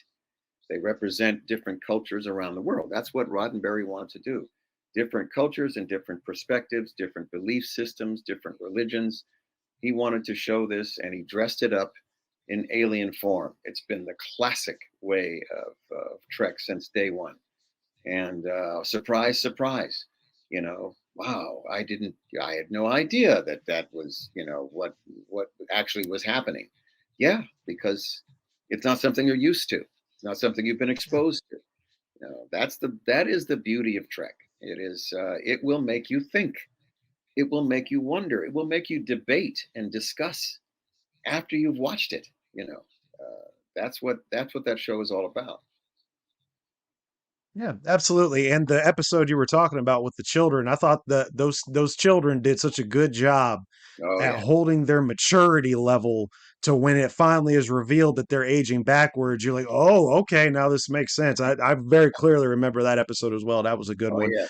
They represent different cultures around the world. That's what Roddenberry wanted to do. Different cultures and different perspectives, different belief systems, different religions. He wanted to show this, and he dressed it up in alien form. It's been the classic way of Trek since day one. And surprise, surprise, wow, I had no idea that was, what actually was happening. Yeah, because it's not something you're used to. It's not something you've been exposed to. That is the beauty of Trek. It will make you think. It will make you wonder. It will make you debate and discuss after you've watched it. That's what that show is all about. Yeah, absolutely. And the episode you were talking about with the children, I thought that those children did such a good job Oh at yeah. holding their maturity level to when it finally is revealed that they're aging backwards. You're like, oh, okay, now this makes sense. I very clearly remember that episode as well. That was a good Oh one. yeah.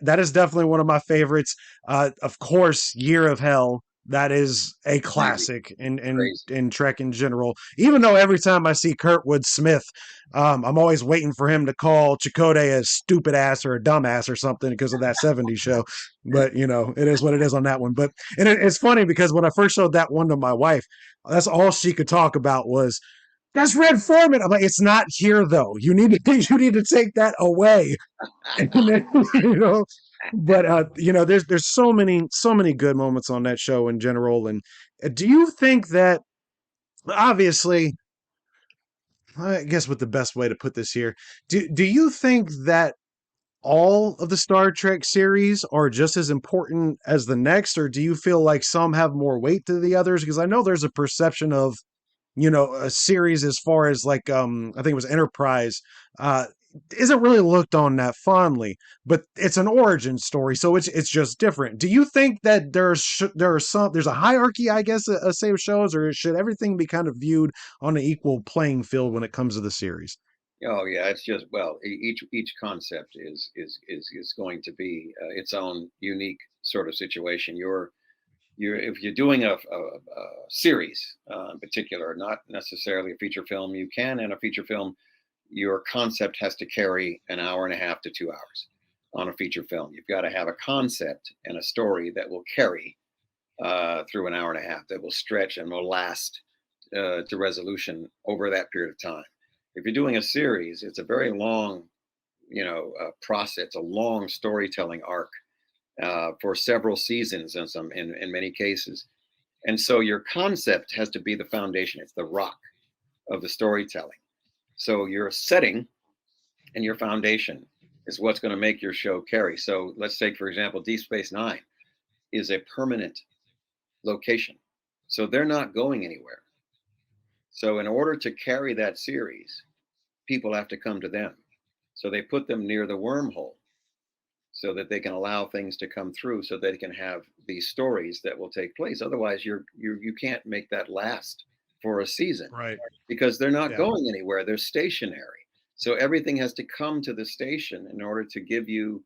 That is definitely one of my favorites. Of course, Year of Hell. That is a Crazy. classic in Crazy. Trek in general. Even though every time I see Kurtwood Smith, I'm always waiting for him to call Chakotay a stupid ass or a dumbass or something because of that '70s show. But it is what it is on that one. But it's funny because when I first showed that one to my wife, that's all she could talk about was that's Red Foreman. I'm like, it's not here though. You need to take that away. And then, but there's so many good moments on that show in general. And do you think that, obviously, I guess what the best way to put this here, do you think that all of the Star Trek series are just as important as the next, or do you feel like some have more weight to the others? Because I know there's a perception of, a series as far as like I think it was Enterprise, uh isn't really looked on that fondly, but it's an origin story, so it's just different. Do you think that there's a hierarchy, I guess, say, of shows, or should everything be kind of viewed on an equal playing field when it comes to the series? Oh yeah. It's just, well, each concept is going to be its own unique sort of situation. If you're doing a series, in particular, not necessarily a feature film, you can, in a feature film, your concept has to carry an hour and a half to 2 hours. On a feature film, you've got to have a concept and a story that will carry through an hour and a half, that will stretch and will last to resolution over that period of time. If you're doing a series, it's a very long process. It's a long storytelling arc for several seasons in many cases. And so your concept has to be the foundation. It's the rock of the storytelling. So your setting and your foundation is what's going to make your show carry. So let's take, for example, Deep Space Nine is a permanent location. So they're not going anywhere. So in order to carry that series, people have to come to them. So they put them near the wormhole so that they can allow things to come through, so they can have these stories that will take place. Otherwise, you can't make that last for a season, Right. because they're not Yeah. going anywhere. They're stationary. So everything has to come to the station in order to give you,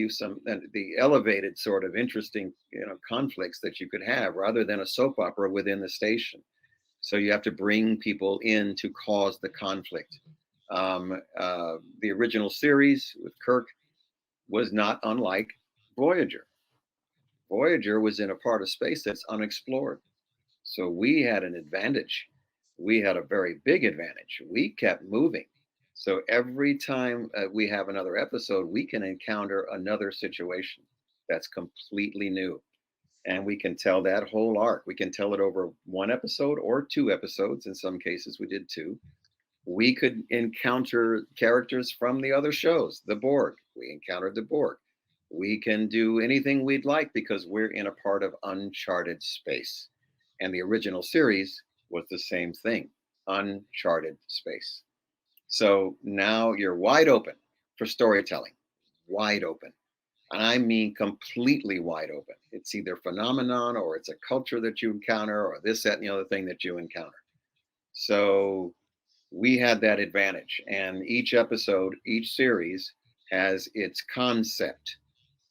some the elevated sort of interesting, conflicts that you could have, rather than a soap opera within the station. So you have to bring people in to cause the conflict. The original series with Kirk was not unlike Voyager. Voyager was in a part of space that's unexplored. So we had an advantage. We had a very big advantage. We kept moving. So every time we have another episode, we can encounter another situation that's completely new. And we can tell that whole arc. We can tell it over one episode or two episodes. In some cases, we did two. We could encounter characters from the other shows, the Borg. We encountered the Borg. We can do anything we'd like because we're in a part of uncharted space. And the original series was the same thing, uncharted space. So now you're wide open for storytelling, wide open. And I mean completely wide open. It's either phenomenon, or it's a culture that you encounter, or this, that, and the other thing that you encounter. So we had that advantage. And each episode, each series has its concept.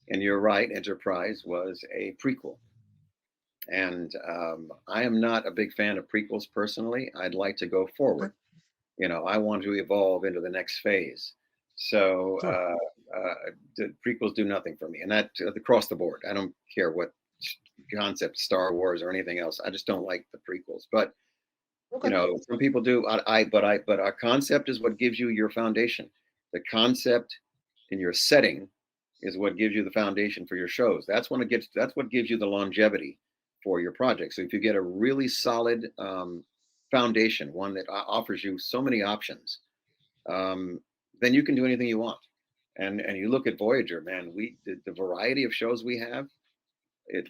And you're right, Enterprise was a prequel. And I am not a big fan of prequels personally. I'd like to go forward. I want to evolve into the next phase. So Sure. the prequels do nothing for me, and that across the board. I don't care what concept, Star Wars or anything else. I just don't like the prequels. But Okay. some people do. But our concept is what gives you your foundation. The concept in your setting is what gives you the foundation for your shows. That's what gives you the longevity for your project. So if you get a really solid foundation, one that offers you so many options, then you can do anything you want. And you look at Voyager, man, the variety of shows we have,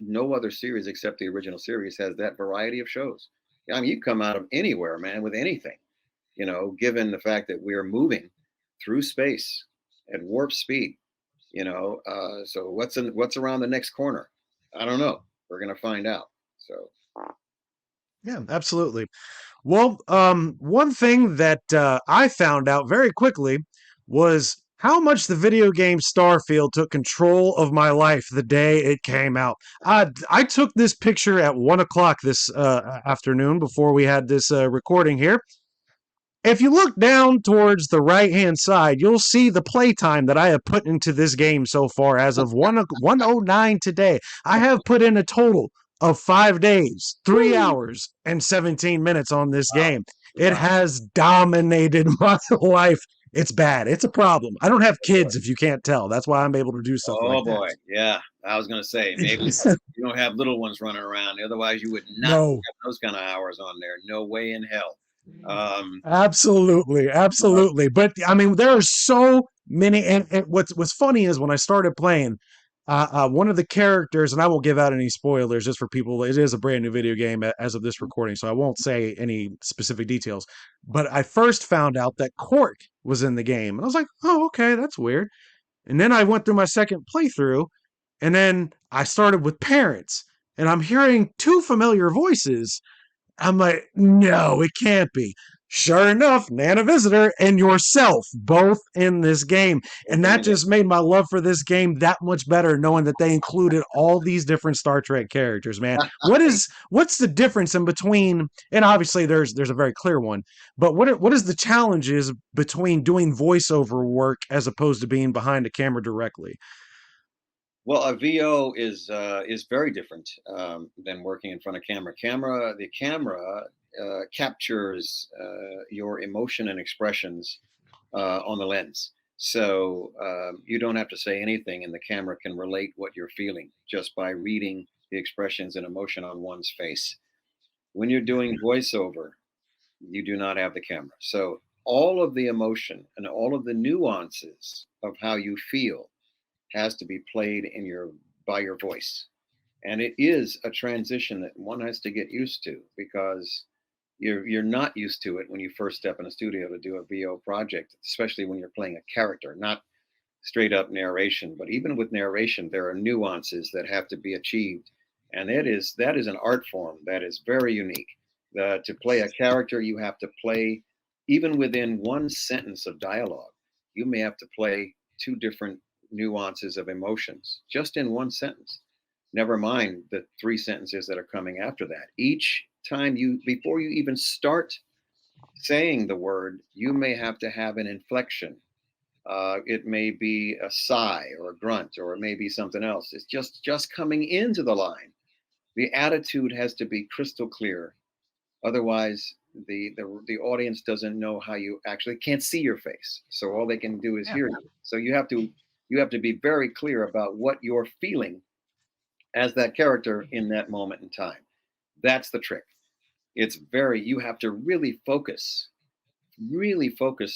no other series except the original series has that variety of shows. I mean, you come out of anywhere, man, with anything, given the fact that we're moving through space at warp speed, so what's around the next corner? I don't know. We're going to find out. So, Yeah, absolutely. Well, one thing that I found out very quickly was how much the video game Starfield took control of my life the day it came out. I took this picture at 1 o'clock this afternoon before we had this recording here. If you look down towards the right-hand side, you'll see the playtime that I have put into this game so far as of 1:09 today. I have put in a total of 5 days, 3 hours, and 17 minutes on this wow. game. It Wow. has dominated my life. It's bad. It's a problem. I don't have Oh boy. kids, if you can't tell. That's why I'm able to do stuff like Oh boy. Yeah. I was going to say, maybe that. you don't have little ones running around. Otherwise, you would not No. have those kind of hours on there. No way in hell. Um, Absolutely, uh, absolutely. But I mean, there are so many. And what's funny is when I started playing, one of the characters, and I won't give out any spoilers just for people. It is a brand new video game as of this recording, so I won't say any specific details. But I first found out that Quark was in the game, and I was like, "Oh, okay, that's weird." And then I went through my second playthrough, and then I started with parents, and I'm hearing two familiar voices. I'm like, no, it can't be. Sure enough, Nana Visitor and yourself both in this game. And that just made my love for this game that much better, knowing that they included all these different Star Trek characters, man. What's the difference in between, and obviously there's a very clear one, but what is the challenges between doing voiceover work as opposed to being behind a camera directly? well, a VO is very different than working in front of camera. The camera captures your emotion and expressions on the lens. So you don't have to say anything, and the camera can relate what you're feeling just by reading the expressions and emotion on one's face. When you're doing voiceover, you do not have the camera. So all of the emotion and all of the nuances of how you feel has to be played in your by your voice. And it is a transition that one has to get used to, because you're not used to it when you first step in a studio to do a VO project, especially when you're playing a character, not straight up narration. But even with narration, there are nuances that have to be achieved, and that is an art form that is very unique. To play a character, you have to play even within one sentence of dialogue. You may have to play two different nuances of emotions just in one sentence. Never mind the three sentences that are coming after that. Each time before you even start saying the word, you may have to have an inflection. It may be a sigh or a grunt, or it may be something else. It's just coming into the line. The attitude has to be crystal clear. Otherwise, the audience doesn't know how you actually can't see your face. So all they can do is Yeah. hear you. So you have to be very clear about what you're feeling as that character in that moment in time. That's the trick. You have to really focus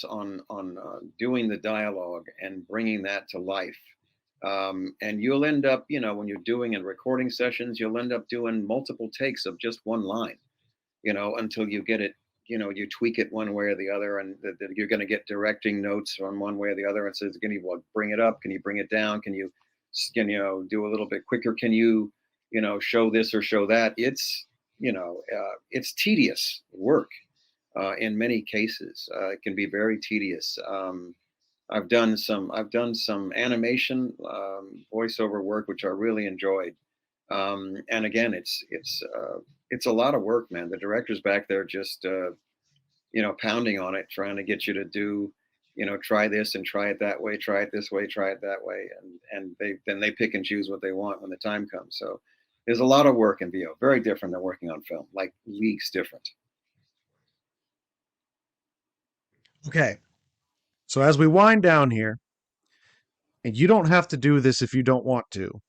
on doing the dialogue and bringing that to life. And you'll end up, when you're doing in recording sessions, you'll end up doing multiple takes of just one line, until you get it, you tweak it one way or the other, and you're going to get directing notes on one way or the other. And says, can you bring it up? Can you bring it down? Can you do a little bit quicker? Can you, show this or show that? It's tedious work. In many cases, it can be very tedious. I've done some animation voiceover work, which I really enjoyed. And again, it's a lot of work, man. The director's back there just pounding on it, trying to get you to do, try this and try it that way, try it this way, try it that way, and they pick and choose what they want when the time comes. So there's a lot of work in VO, very different than working on film, like leagues different. Okay. So as we wind down here, and you don't have to do this if you don't want to,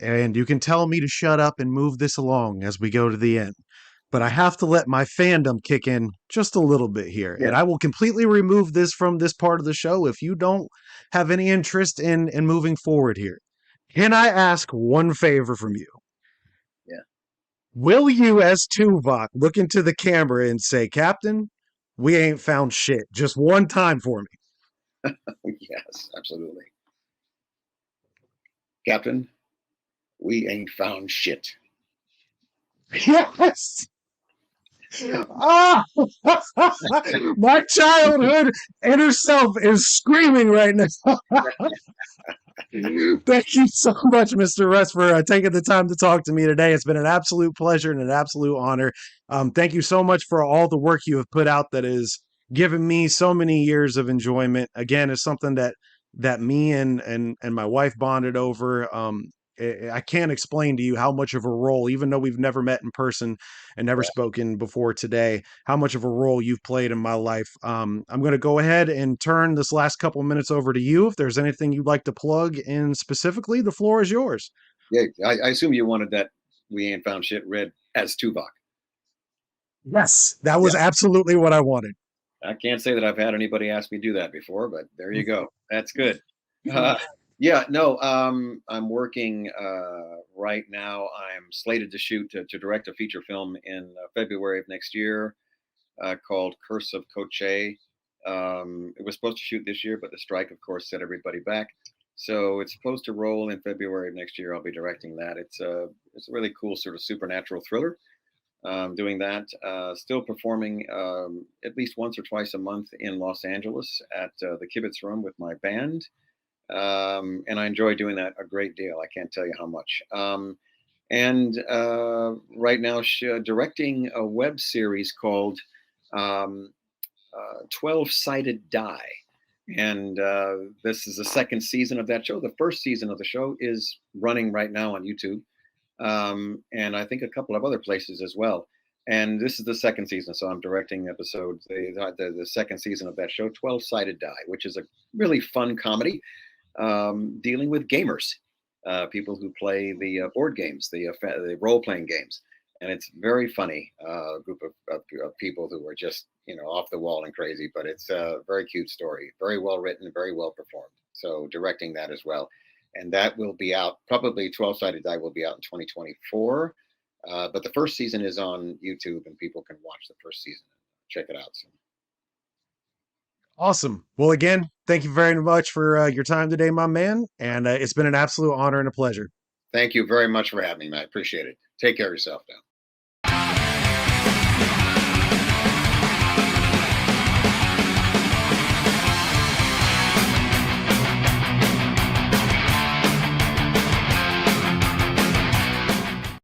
and you can tell me to shut up and move this along as we go to the end. But I have to let my fandom kick in just a little bit here. Yeah. And I will completely remove this from this part of the show if you don't have any interest in moving forward here. Can I ask one favor from you? Yeah. Will you, as Tuvok, look into the camera and say, Captain, we ain't found shit. Just one time for me. Yes, absolutely. Captain, we ain't found shit. Yes. Ah, my childhood inner self is screaming right now. Thank you so much, Mr. Russ, for taking the time to talk to me today. It's been an absolute pleasure and an absolute honor. Thank you so much for all the work you have put out that has given me so many years of enjoyment. Again, it's something that me and my wife bonded over. I can't explain to you how much of a role, even though we've never met in person and never spoken before today, how much of a role you've played in my life. I'm going to go ahead and turn this last couple of minutes over to you. If there's anything you'd like to plug in specifically, the floor is yours. Yeah, I assume you wanted that "We Ain't Found Shit" read as Tuvok. Yes, that was absolutely what I wanted. I can't say that I've had anybody ask me to do that before, but there you go. That's good. Yeah, no, I'm working right now. I'm slated to direct a feature film in February of next year called Curse of Koche. It was supposed to shoot this year, but the strike, of course, set everybody back. So it's supposed to roll in February of next year. I'll be directing that. It's a really cool sort of supernatural thriller. Doing that, still performing at least once or twice a month in Los Angeles at the Kibitz Room with my band. And I enjoy doing that a great deal. I can't tell you how much. And right now, directing a web series called 12-Sided Die. And this is the second season of that show. The first season of the show is running right now on YouTube. And I think a couple of other places as well. And this is the second season, so I'm directing episodes. The second season of that show, 12-Sided Die, which is a really fun comedy dealing with gamers, people who play the board games, the role playing games, and it's very funny. Group of people who are just off the wall and crazy, but it's a very cute story, very well written, very well performed. So directing that as well, and that will be out probably 12-Sided Die will be out in 2024. But the first season is on YouTube, and people can watch the first season and check it out. So. Awesome. Well, again, thank you very much for your time today, my man. And it's been an absolute honor and a pleasure. Thank you very much for having me. I appreciate it. Take care of yourself now.